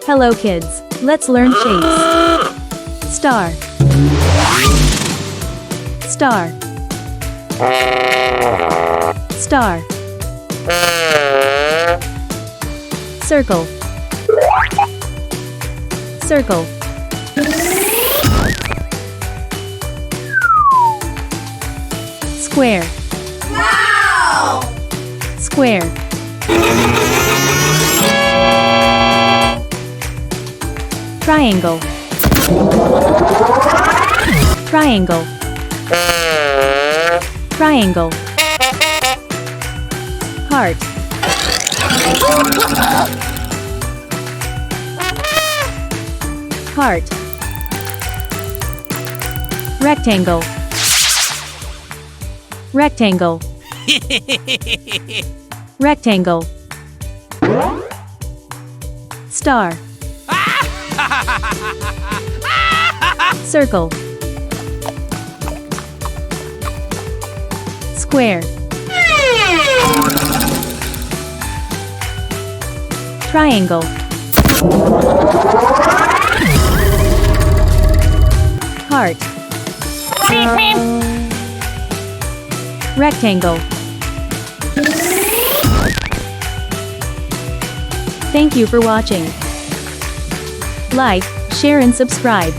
Hello kids, let's learn shapes. Star. Star. Star. Circle. Circle. Square. Wow! Square. Triangle. Triangle. Triangle. Heart. Heart. Rectangle. Rectangle. Rectangle. Star. Circle. Square. Triangle. Heart. Rectangle. Thank you for watching. Like, share and subscribe.